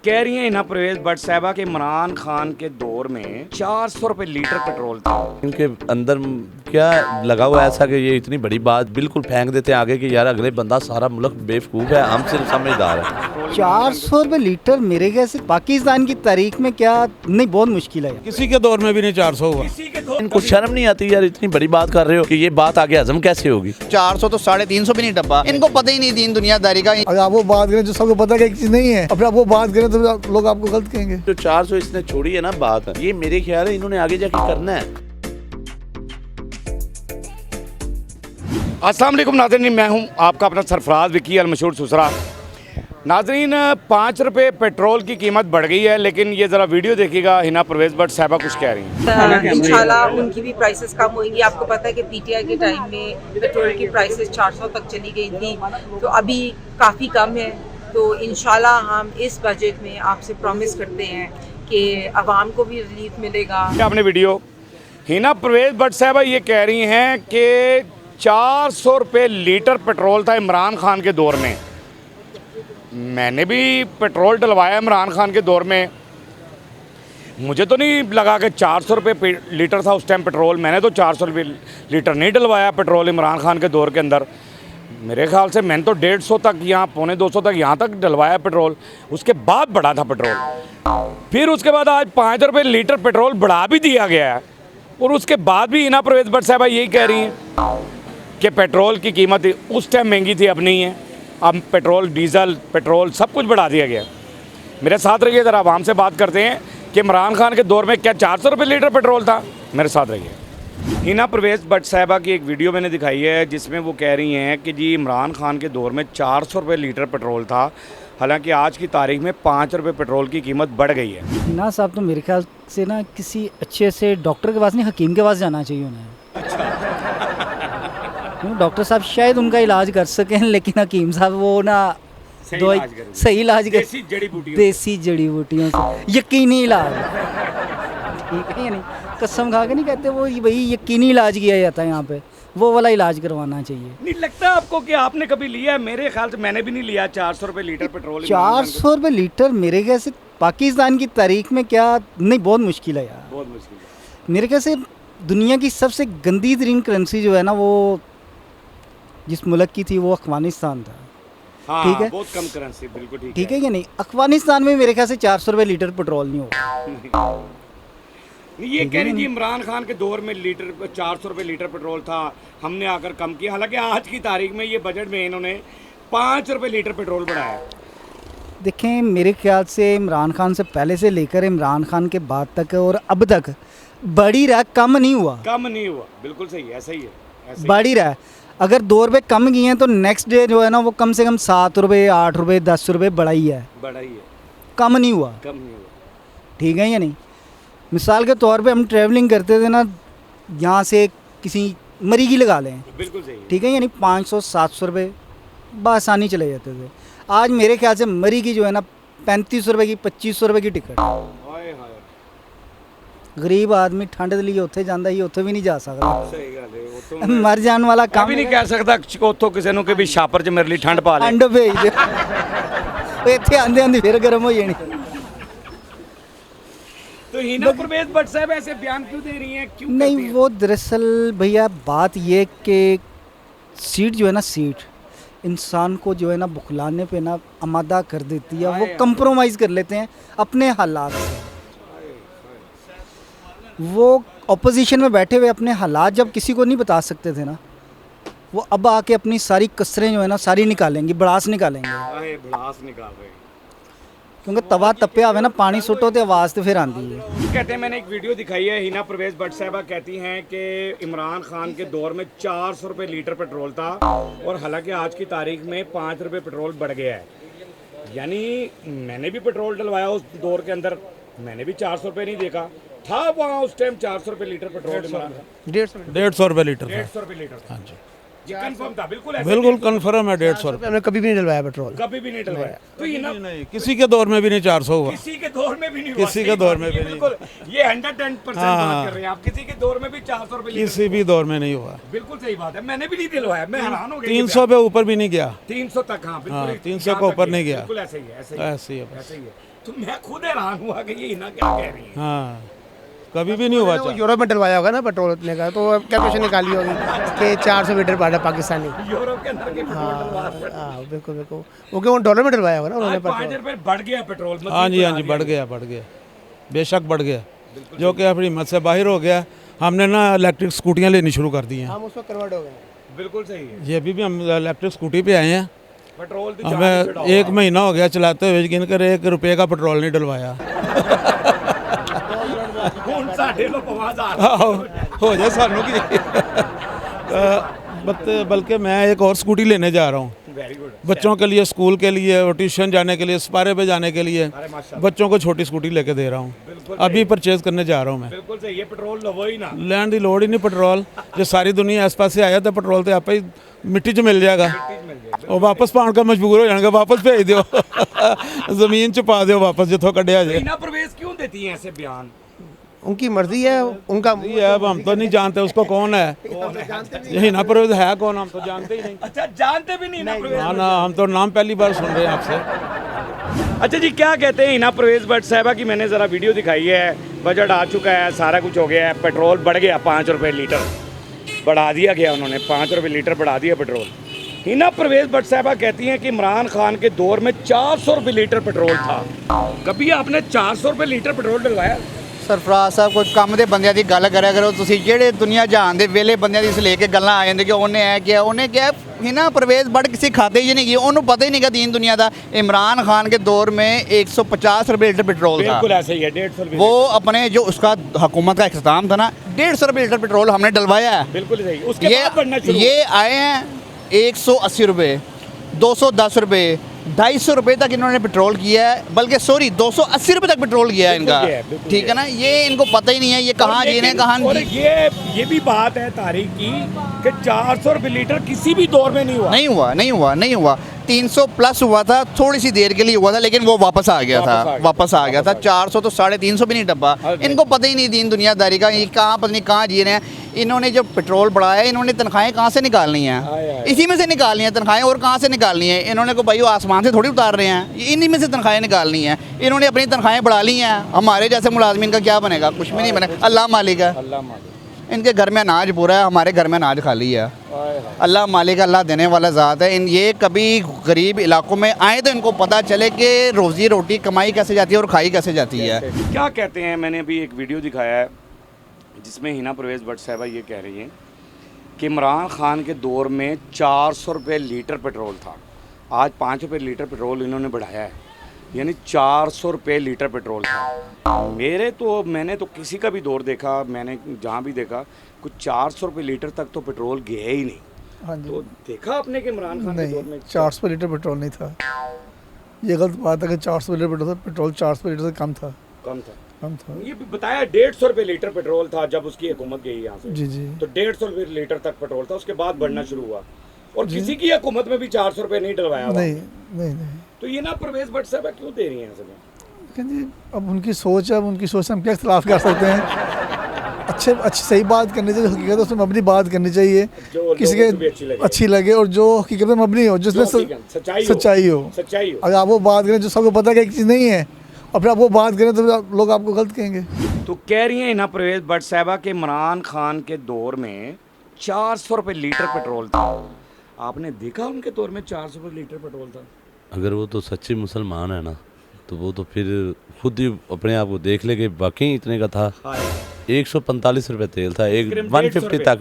कह रही हैं हिना परवेज भट्ट साहबा के इमरान खान के दौर में 400 रुपए लीटर पेट्रोल था। इनके अंदर क्या लगा हुआ ऐसा कि ये इतनी बड़ी बात बिल्कुल फेंक देते हैं आगे कि यार अगले बंदा सारा मुल्क बेवकूफ़ है, हम सिर्फ समझदार हैं। 400 रुपये लीटर मेरे ख्याल से पाकिस्तान की तारीख में क्या नहीं, बहुत मुश्किल है। किसी के दौर में भी नहीं 400 हुआ। इनको शर्म नहीं आती यार, इतनी बड़ी बात कर रहे हो कि ये बात आगे हजम कैसे होगी। 400 तो 350 भी नहीं डब्बा, इनको पता ही नहीं दीन दुनियादारी का। अगर आप वो बात करें जो सबको पता है कि चीज़ नहीं है, अपने आप वो बात करें तो लोग आपको गलत कहेंगे। जो 400 इसने छोड़ी है ना बात, ये मेरे ख्याल है इन्होंने आगे जाके करना है। अस्सलाम वालेकुम नाज़रीन, मैं हूं आपका अपना सरफराज विकी अल मशहूर सुसरा। नाज़रीन, 5 रुपये पेट्रोल की कीमत बढ़ गई है, लेकिन ये ज़रा वीडियो देखिएगा। हिना परवेज भट्ट साहबा कुछ कह रही हैं। इंशाल्लाह उनकी भी प्राइसेस कम होंगी। आपको पता है कि पीटीआई के टाइम में पेट्रोल की प्राइसेस 400 तक चली गई थी, तो अभी काफ़ी कम है। तो इंशाल्लाह हम इस बजट में आपसे प्रॉमिस करते हैं कि आवाम को भी रिलीफ मिलेगा। आपने वीडियो, हिना परवेज भट्ट साहबा ये कह रही हैं कि 400 रुपये लीटर पेट्रोल था इमरान खान के दौर में। मैंने भी पेट्रोल डलवाया इमरान खान के दौर में, मुझे तो नहीं लगा कि 400 रुपये लीटर था उस टाइम पेट्रोल। मैंने तो 400 रुपये लीटर नहीं डलवाया पेट्रोल इमरान खान के दौर के अंदर। मेरे ख्याल से मैंने तो 150 तक, यहाँ 250 तक यहाँ तक डलवाया पेट्रोल। उसके बाद बढ़ा था पेट्रोल, फिर उसके बाद आज 5 रुपये लीटर पेट्रोल बढ़ा भी दिया गया है। और उसके बाद भी हिना परवेज भट्ट साहबा यही कह रही हैं कि पेट्रोल की कीमत उस टाइम महंगी थी, अब नहीं है। अब पेट्रोल, डीजल, पेट्रोल सब कुछ बढ़ा दिया गया। मेरे साथ रहिए, ज़रा आवाम से बात करते हैं कि इमरान खान के दौर में क्या 400 रुपये लीटर पेट्रोल था। मेरे साथ रहिए। हिना परवेज भट्ट साहबा की एक वीडियो मैंने दिखाई है जिसमें वो कह रही हैं कि जी इमरान खान के दौर में 400 रुपये लीटर पेट्रोल था, हालांकि आज की तारीख में 5 रुपये पेट्रोल की कीमत बढ़ गई है। हिना साहब तो मेरे ख्याल से ना किसी अच्छे से डॉक्टर के पास नहीं, हकीम के पास जाना चाहिए उन्हें। डॉक्टर साहब शायद उनका इलाज कर सकें, लेकिन हकीम साहब वो ना सही इलाज कर, देसी जड़ी बूटियों से यकीनी इलाज, ठीक है या नहीं, कसम खा के नहीं कहते वो, वही यकीनी इलाज किया जाता है यहाँ पे, वो वाला इलाज करवाना चाहिए। नहीं लगता आपको कि आपने कभी लिया है? मेरे ख्याल से मैंने भी नहीं लिया 400 रुपये लीटर पेट्रोल। 400 रुपये लीटर मेरे ख्याल से पाकिस्तान की तारीख में क्या नहीं, बहुत मुश्किल है यार, बहुत मुश्किल है। मेरे ख्याल से दुनिया की सबसे गंदी तरीन करेंसी जो है ना, वो जिस मुल्क की थी वो अफगानिस्तान था। हाँ, ठीक है, बहुत कम करेंसी, बिल्कुल ठीक है कि नहीं। अफगानिस्तान में मेरे ख्याल से 400 रुपये लीटर पेट्रोल नहीं होगा। ये कह रही थी इमरान खान के दौर में लीटर 400 रुपये लीटर पेट्रोल था, हमने आकर कम किया। हालांकि आज की तारीख में ये बजट में इन्होंने 5 रुपये लीटर पेट्रोल बढ़ाया। देखें, मेरे ख्याल से इमरान खान से पहले से लेकर इमरान खान के बाद तक और अब तक बढ़ी रहा, कम नहीं हुआ। कम नहीं हुआ, बिल्कुल सही, ऐसा ही है, बढ़ी रहा। अगर 2 रुपये कम किए हैं तो नेक्स्ट डे जो है ना वो कम से कम 7 रुपये, 8 रुपये, 10 रुपये बढ़ाई है, कम नहीं हुआ, ठीक है या नहीं। मिसाल के तौर पे हम ट्रैवलिंग करते थे ना, यहाँ से किसी मरी की लगा लें, बिल्कुल सही, ठीक है, यानी 500-700 रुपये बआसानी चले जाते थे। आज मेरे ख्याल से मरी की जो है ना 3500 रुपये की, 2500 रुपये की टिकट। गरीब आदमी ठंड के लिए उत्थे जाता ही, उत्थे भी नहीं जा सकता, मर जाने वाला काम भी नहीं कह सकता उत्थों किसी को कि भी छापर च मेरे लिए ठंड पा ले, ठंड भेज दे, इत्थे आंदे आंदे फिर गर्म हो जानी। तो हिना परवेज भट्ट साहब ऐसे बयान क्यों दे रही हैं, क्यों नहीं हैं? वो दरअसल भैया बात ये कि सीट जो है ना, सीट इंसान को जो है ना बुखलाने पे ना आमादा कर देती है। वो कंप्रोमाइज़ कर लेते हैं अपने हालात से। वो ऑपोजिशन में बैठे हुए अपने हालात जब किसी को नहीं बता सकते थे ना, वो अब आके अपनी सारी कसरें जो है ना सारी निकालेंगे, भड़ास निकालेंगे, भड़ास निकाल रहे हैं। क्योंकि तवा तपिया हुआ ना, पानी सुटो तो आवाज़ तो फिर आती है। कहते हैं, मैंने एक वीडियो दिखाई है, हिना परवेज भट्ट साहबा कहती हैं कि इमरान खान के दौर में 400 रुपये लीटर पेट्रोल था, और हालांकि आज की तारीख में 5 रुपये पेट्रोल बढ़ गया है। यानी मैंने भी पेट्रोल डलवाया उस दौर के अंदर, मैंने भी 400 रुपये नहीं देखा था वहाँ उस टाइम। 400 रुपये लीटर पेट्रोल, 150 रुपये लीटर, 150 रुपये लीटर, हाँ जी, कंफर्म था, बिल्कुल कंफर्म है। 150 रुपये हमने कभी भी नहीं डलवाया पेट्रोल, कभी भी नहीं डलवाया। तो ये ना नहीं, किसी के दौर में भी नहीं 400 हुआ, किसी के दौर में भी नहीं, किसी के दौर में भी नहीं, बिल्कुल ये 110% बात कर रहे हैं आप। किसी के दौर में भी 400 रुपये, किसी भी दौर में नहीं हुआ, बिल्कुल सही बात है। मैंने भी नहीं दिलवाया, मैं हैरान हो गया। 300 पे ऊपर भी नहीं गया, 300 तक, हाँ बिल्कुल, 300 को ऊपर नहीं गया, बिल्कुल ऐसे ही है, ऐसे ही है। ऐसे ही है। तो मैं खुद हैरान हुआ कि ये हिना क्या कह रही है। हाँ कभी भी नहीं हुआ वो यूरोप में डलवाया होगा ना पेट्रोल इतने का, तो कैलकुलेशन निकाली होगी कि 400 लीटर पड़ा पाकिस्तानी। यूरोप के अंदर के पेट्रोल डलवा रहे हैं। हाँ बिल्कुल बिल्कुल, वो क्यों डॉलर में डलवाया होगा ना उन्होंने आज 5 पेट्रोल। रुपए बढ़ गया पेट्रोल। हाँ जी, हाँ जी, बढ़ गया बेशक बढ़ गया, जो कि अपनी हिम्मत से बाहर हो गया। हमने ना इलेक्ट्रिक स्कूटियाँ लेनी शुरू कर दी हैं। हम उसको कन्वर्ट हो गए। बिल्कुल सही है। ये भी हम इलेक्ट्रिक स्कूटी पे आए हैं। पेट्रोल तो हमें 1 महीना हो गया चलाते हुए, गिनकर 1 रुपये का पेट्रोल नहीं डलवाया। ਹੁਣ ਸਾਡੇ ਲੋ ਪਵਾਜ਼ਾਰ हो जाए सानू की बल्कि मैं एक और स्कूटी लेने जा रहा हूँ वेरी गुड। बच्चों के लिए, स्कूल के लिए, और ट्यूशन जाने के लिए, सपारे पे जाने के लिए बच्चों को छोटी स्कूटी लेके दे रहा हूँ। अभी परचेज करने जा रहा हूँ मैं। ਬਿਲਕੁਲ ਸਹੀ ਹੈ। ਪੈਟਰੋਲ ਲਵੋ ਹੀ ਨਾ। ਲੈਣ ਦੀ ਲੋੜ ਹੀ ਨਹੀਂ पेट्रोल। जो सारी दुनिया इस पासे आया तो पेट्रोल तो आप ही मिट्टी च मिल जाएगा और वापस पाने का मजबूर हो जाएगा। वापस भेज दो जमीन च पा दो वापस जिथों कढ़िया जाए। हिना परवेज क्यों देती हैं ऐसे बयान? उनकी मर्जी है, उनका ये अब हम तो नहीं जानते उसको कौन है। यही ना परवेज है कौन, हम तो जानते ही नहीं। अच्छा जानते भी नहीं हिना परवेज? हाँ ना, हम तो नाम पहली बार सुन रहे हैं आपसे। अच्छा जी, क्या कहते हैं हिना परवेज भट्ट साहबा की? मैंने ज़रा वीडियो दिखाई है, बजट आ चुका है, सारा कुछ हो गया है, पेट्रोल बढ़ गया 5 रुपये लीटर, बढ़ा दिया गया उन्होंने 5 रुपये लीटर बढ़ा दिया पेट्रोल। हिना परवेज भट्ट साहबा कहती हैं कि इमरान खान के दौर में 400 रुपये लीटर पेट्रोल था। कभी आपने 400 रुपये लीटर पेट्रोल डलवाया? ਸਰਫਰਾਜ਼ ਸਾਹਿਬ ਕੋਈ ਕੰਮ ਦੇ ਬੰਦਿਆਂ ਦੀ ਗੱਲ ਕਰਿਆ ਕਰੋ ਤੁਸੀਂ। ਜਿਹੜੇ ਦੁਨੀਆ ਜਹਾਨ ਦੇ ਵੇਲੇ ਬੰਦਿਆਂ ਦੀ ਇਸ ਲੈ ਕੇ ਗੱਲਾਂ ਆ ਜਾਂਦੇ ਕਿ ਉਹਨੇ ਐ ਕਿਹਾ, ਉਹਨੇ ਕਿਹਾ हिना परवेज भट्ट किसी खाते ही नहीं की, उन्होंने पता ही नहीं का दीन दुनिया का। इमरान खान के दौर में 150 रुपये लीटर पेट्रोल था। बिल्कुल ऐसे ही है, 150 रुपये। वो अपने जो उसका हुकूमत का इख्तिताम था ना, 150 रुपये लीटर पेट्रोल हमने डलवाया है। बिल्कुल सही। उसके बाद बढ़ना शुरू ये आए हैं 180 रुपये, 210 रुपये, 250 रुपये तक इन्होंने पेट्रोल किया है। बल्कि सॉरी 280 रुपये तक पेट्रोल किया है इनका। ठीक है ना, ये इनको पता ही नहीं है ये कहाँ जी रहे हैं कहाँ और नहीं। ये भी बात है तारीख की कि 400 रुपये लीटर किसी भी दौर में नहीं हुआ। नहीं हुआ 300 प्लस हुआ था, थोड़ी सी देर के लिए हुआ था, लेकिन वो वापस आ गया था। 400 तो 350 भी नहीं डब्बा। इनको पता ही नहीं दीन दुनियादारी का, ये कहाँ पता नहीं कहाँ जी रहे हैं। इन्होंने जो पेट्रोल बढ़ाया, इन्होंने तनख्वाहें कहाँ से निकालनी है? इसी में से निकालनी है तनख्वाहें, और कहाँ से निकालनी है? इन्होंने को भाई वो आसमान से थोड़ी उतार रहे हैं, इन्हीं में से तनख्वाहें निकालनी है। इन्होंने अपनी तनख्वाहें बढ़ा ली हैं, हमारे जैसे मुलाजमीन का क्या बनेगा? कुछ भी नहीं बनेगा। अल्लाह मालिक है, इनके घर में अनाज पूरा है, हमारे घर में अनाज खाली है। अल्लाह मालिक, अल्लाह देने वाला ज़ात है। इन ये कभी गरीब इलाकों में आए तो इनको पता चले कि रोज़ी रोटी कमाई कैसे जाती है और खाई कैसे जाती है। क्या कहते हैं? मैंने अभी एक वीडियो दिखाया है जिसमें हिना परवेज भट्ट साहबा ये कह रही हैं कि इमरान खान के दौर में 400 रुपये लीटर पेट्रोल था, आज 5 रुपये लीटर पेट्रोल इन्होंने बढ़ाया है, यानी 400 रुपये लीटर पेट्रोल था। मैंने तो किसी का भी दौर देखा, मैंने जहाँ भी देखा कुछ 400 रुपये लीटर तक तो पेट्रोल गया ही नहीं। हाँ जी। तो देखा आपने कि इमरान खान के दौर में 400 लीटर पेट्रोल नहीं था। ये गलत बात है कि 400 लीटर पेट्रोल 400 लीटर से कम था। ये भी बताया 150 रुपये लीटर पेट्रोल था जब उसकी हुकूमत गई यहाँ से। जी। तो 150 रुपये लीटर तक पेट्रोल था, उसके बाद बढ़ना शुरू हुआ। और किसी की हुकूमत में भी 400 रुपये नहीं डलवाया हुआ। नहीं। तो ये ना परवेज भट्ट साहब क्यों दे रही हैं ऐसे में? जी अब उनकी सोच है, अब उनकी सोच से हम क्या इख्तिलाफ कर सकते हैं? अच्छी सही बात करनी चाहिए, हकीकत है उसमें मबनी बात करनी चाहिए, किसी के अच्छी लगे और जो हकीकत में मबनी हो, जिसमें सच्चाई हो। अगर आप वो बात करें जो सबको पता है कि एक चीज़ नहीं है और फिर आप वो बात करें तो लोग आपको गलत कहेंगे। तो कह रही हैं हिना परवेज भट्ट साहबा के इमरान खान के दौर में 400 रुपये लीटर पेट्रोल था। आपने देखा उनके दौर में 400 रुपये लीटर पेट्रोल था? अगर वो तो सच्चे मुसलमान है ना, तो वो तो फिर खुद ही अपने आप को देख ले कि वाकई इतने का था। 145 रुपये तेल था, एक 150 तक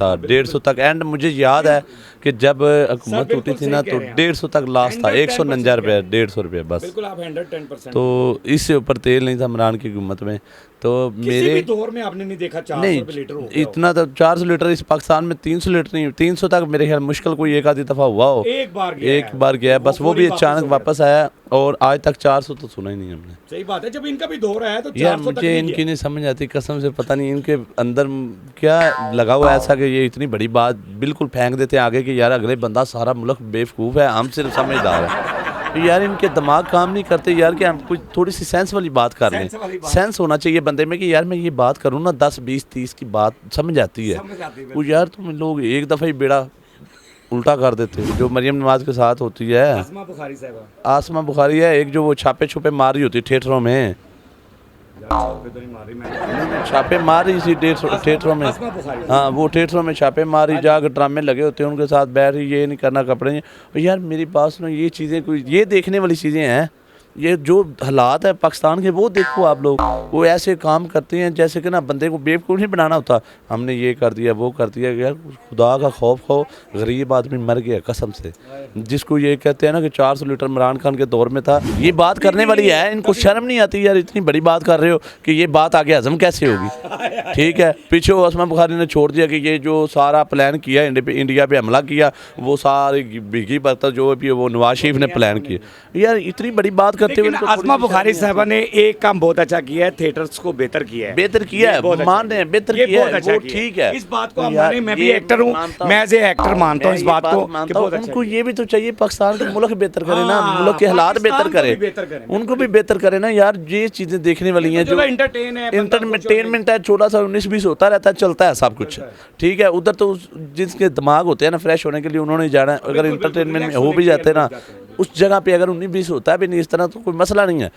था, 150 तक। एंड मुझे याद है कि जब हुकूमत उठी थी ना तो 150 तक लास्ट था, 149 रुपये, 150 रुपये बस। बिल्कुल आप 110%। तो इससे ऊपर तेल नहीं था इमरान की हुकूमत में। तो मेरे भी दौर में आपने नहीं देखा 400 रुपये लीटर हो गया इतना तो 400 लीटर इस पाकिस्तान में 300 लीटर नहीं, 300 तक मेरे ख्याल मुश्किल कोई एक आधी दफ़ा हुआ हो। एक बार गया है बस, वो भी अचानक वापस आया और आज तक 400 तो सुना ही नहीं हमने। सही बात है, जब इनका भी दौर आया तो 400 यार मुझे इनकी नहीं समझ आती कसम से, पता नहीं इनके अंदर क्या लगा हुआ ऐसा कि ये इतनी बड़ी बात बिल्कुल फेंक देते हैं आगे कि यार अगले बंदा सारा मुल्क बेवकूफ़ है, हम सिर्फ समझदार है। तो यार इनके दिमाग काम नहीं करते यार कि हम कुछ थोड़ी सी सेंस वाली बात कर लें। सेंस होना चाहिए बंदे में कि यार मैं ये बात करूँ ना 10 20 30 की बात समझ आती है। वो यार तुम लोग एक दफ़ा ही बेड़ा उल्टा कर देते हैं, जो मरियम नवाज के साथ होती है। आसमा बुखारी साहबा, आसमा बुखारी है एक, जो वो छापे छुपे मार रही होती थिएटरों में, तो नहीं मार रही मैं। छापे मार रही थी थिएटरों में। आसमा बुखारी। हाँ, वो थिएटरों में छापे मार रही, जाकर ड्रामे लगे होते हैं उनके साथ बैठ रही, ये नहीं करना, कपड़े नहीं। और यार मेरी बात सुनो, ये चीज़ें कोई ये देखने वाली चीज़ें हैं? ये जो हालात है पाकिस्तान के वो देखो आप लोग, वो ऐसे काम करते हैं जैसे कि ना बंदे को बेवकूफ़ नहीं बनाना होता। हमने ये कर दिया वो कर दिया, यार खुदा का खौफ हो, गरीब आदमी मर गया कसम से। जिसको ये कहते हैं ना कि 400 लीटर इमरान खान के दौर में था, ये बात करने वाली है, इनको शर्म नहीं आती यार, इतनी बड़ी बात कर रहे हो कि ये बात आगे हजम कैसे होगी? ठीक है, पीछे वो आसमा बुखारी ने छोड़ दिया कि ये जो सारा प्लान किया इंडिया पे हमला किया, वो सारी भीगी बर्तन जो भी वो नवाज शरीफ ने प्लान किया। यार इतनी बड़ी बात लेकिन आसमा बुखारी साहबा ने एक काम बहुत अच्छा किया है, थिएटर्स को बेहतर किया है। बेहतर किया है, मान रहे हैं, बेहतर किया है, वो ठीक है। इस बात को हम माने, मैं भी एक्टर हूँ, मैं एज ए एक्टर मानता हूँ इस बात को कि बहुत अच्छा। उनको ये भी तो चाहिए पाकिस्तान का मुल्क बेहतर करे ना, मुल्क के हालात बेहतर करे, उनको भी बेहतर करे ना यार। ये चीजें देखने वाली हैं, जो एंटरटेनमेंट है, 14-19-20 होता रहता है, चलता है सब कुछ, ठीक है। उधर तो जिसके दिमाग होते हैं ना फ्रेश होने के लिए, उन्होंने जाना है। अगर एंटरटेनमेंट में हो भी जाते ना उस जगह पे, अगर 19-20 होता है भी नहीं इस तरह, तो कोई मसला नहीं है।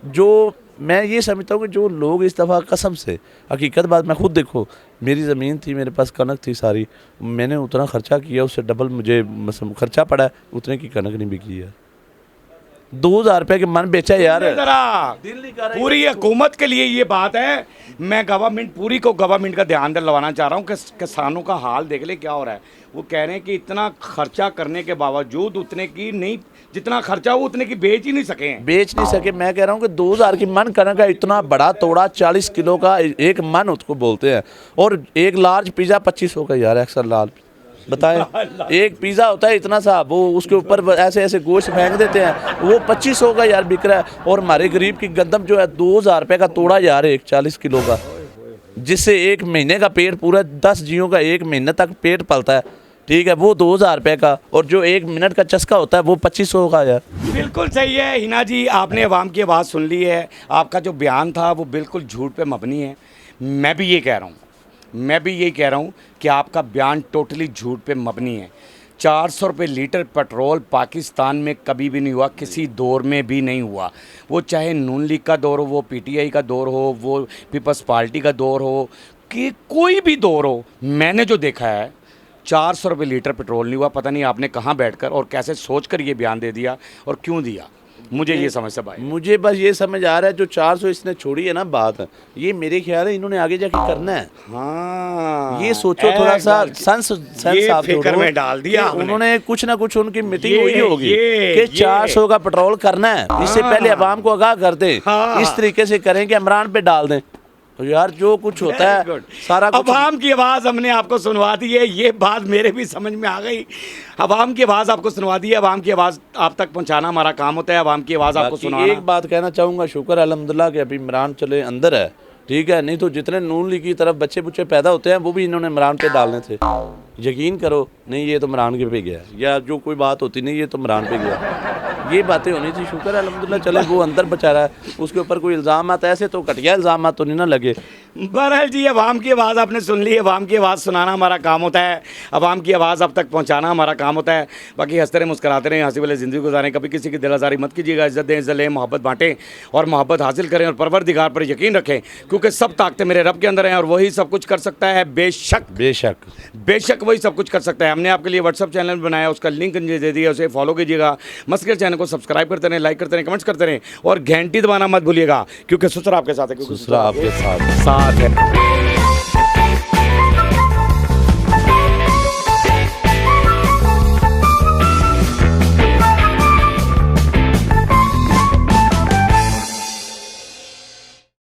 जो मैं ये समझता हूँ कि जो लोग इस दफ़ा कसम से, हकीकत बात, मैं खुद देखो, मेरी ज़मीन थी, मेरे पास कनक थी सारी, मैंने उतना ख़र्चा किया, उससे डबल मुझे खर्चा पड़ा, उतने की कनक नहीं बिकी है। 2000 रुपये के मन बेचा यार। पूरी हुकूमत के लिए ये बात है, मैं गवर्नमेंट पूरी को गवर्नमेंट का ध्यान दिलवाना चाह रहा हूँ कि किसानों का हाल देख ले क्या हो रहा है। वो कह रहे हैं कि इतना खर्चा करने के बावजूद उतने की नहीं, जितना खर्चा हो उतने की बेच ही नहीं सके हैं। बेच नहीं सके। मैं कह रहा हूँ कि 2000 की मन कनक का इतना बड़ा तोड़ा, 40 किलो का एक मन उसको बोलते हैं, और एक लार्ज पिज़्ज़ा 2500 का यार, एक्स्ट्रा लार्ज बताएं। एक पिज़्ज़ा होता है इतना सा, वो उसके ऊपर ऐसे ऐसे गोश्त फेंक देते हैं, वो 2500 का यार बिक रहा है। और हमारे गरीब की गंदम जो है 2000 रुपये का तोड़ा यार, एक 40 किलो का, जिससे एक महीने का पेट, पूरा 10 जियों का एक महीने तक पेट पलता है, ठीक है, वो 2000 रुपये का। और जो 1 मिनट का चस्का होता है वो 2500 का यार। बिल्कुल सही है हिना जी, आपने अवाम की आवाज़ सुन ली है। आपका जो बयान था वो बिल्कुल झूठ पे मबनी है। मैं भी ये कह रहा हूँ कि आपका बयान टोटली झूठ पे मबनी है। 400 रुपये लीटर पेट्रोल पाकिस्तान में कभी भी नहीं हुआ, किसी दौर में भी नहीं हुआ। वो चाहे नून लीग का दौर हो, वो PTI का दौर हो, वो पीपल्स पार्टी का दौर हो, कि कोई भी दौर हो, मैंने जो देखा है 400 रुपये लीटर पेट्रोल नहीं हुआ। पता नहीं आपने कहाँ बैठकर और कैसे सोचकर ये बयान दे दिया और क्यों दिया, मुझे ये समझ सब आई। मुझे बस ये समझ आ रहा है, जो 400 इसने छोड़ी है ना बात, ये मेरे ख्याल है इन्होंने आगे जाके करना है। हाँ, ये सोचो थोड़ा सा सेंस आप फिक्र में डाल दिया उन्होंने। कुछ ना कुछ उनकी मीटिंग हुई होगी कि 400 का पेट्रोल करना है, इससे पहले अवाम को आगाह कर दें, इस तरीके से करें कि इमरान पे डाल दें। तो यार जो कुछ होता है सारा कुछ, अवाम की आवाज़ हमने आपको सुनवा दी है, ये बात मेरे भी समझ में आ गई। अवाम की आवाज़ आपको सुनवा दी है, अवाम की आवाज़ आप तक पहुंचाना हमारा काम होता है, अवाम की आवाज़ आपको सुनाना। एक बात कहना चाहूँगा, शुक्र अल्हम्दुलिल्लाह कि अभी इमरान चले अंदर है, ठीक है, नहीं तो जितने नून लीग की तरफ बच्चे बुच्चे पैदा होते हैं वो भी इन्होंने इमरान पे डालने थे। यकीन करो, नहीं ये तो इमरान के पे गया, या जो कोई बात होती नहीं ये तो इमरान पे गया, ये बातें होनी थी। शुक्र है अल्हम्दुलिल्लाह चले वो अंदर बचा रहा है, उसके ऊपर कोई इल्ज़ाम ऐसे तो घटिया इल्ज़ाम तो नहीं ना लगे। बहरहाल जी, अवाम की आवाज़ आपने सुन ली, अवाम की आवाज़ सुनाना हमारा काम होता है, अवाम की आवाज़ अब तक पहुंचाना हमारा काम होता है। बाकी हंसते रहे, मुस्कुराते रहे, हंसी वाले ज़िंदगी गुजारें, कभी किसी की दिल आज़ारी मत कीजिएगा, इज़्ज़त दें, इज़्ज़त लें, मोहब्बत बांटें और मोहब्बत हासिल करें और परवरदिगार पर यकीन रखें, क्योंकि सब ताकतें मेरे रब के अंदर हैं और वही सब कुछ कर सकता है। बेशक वही सब कुछ कर सकता है। हमने आपके लिए व्हाट्सअप चैनल बनाया, उसका लिंक दे दिया, उसे फॉलो कीजिएगा। मस्कर चैनल को सब्सक्राइब करते रहें, लाइक करते रहें, कमेंट्स करते रहें और घंटी दबाना मत भूलिएगा, क्योंकि ससुर आपके साथ है, ससुर आपके साथ है।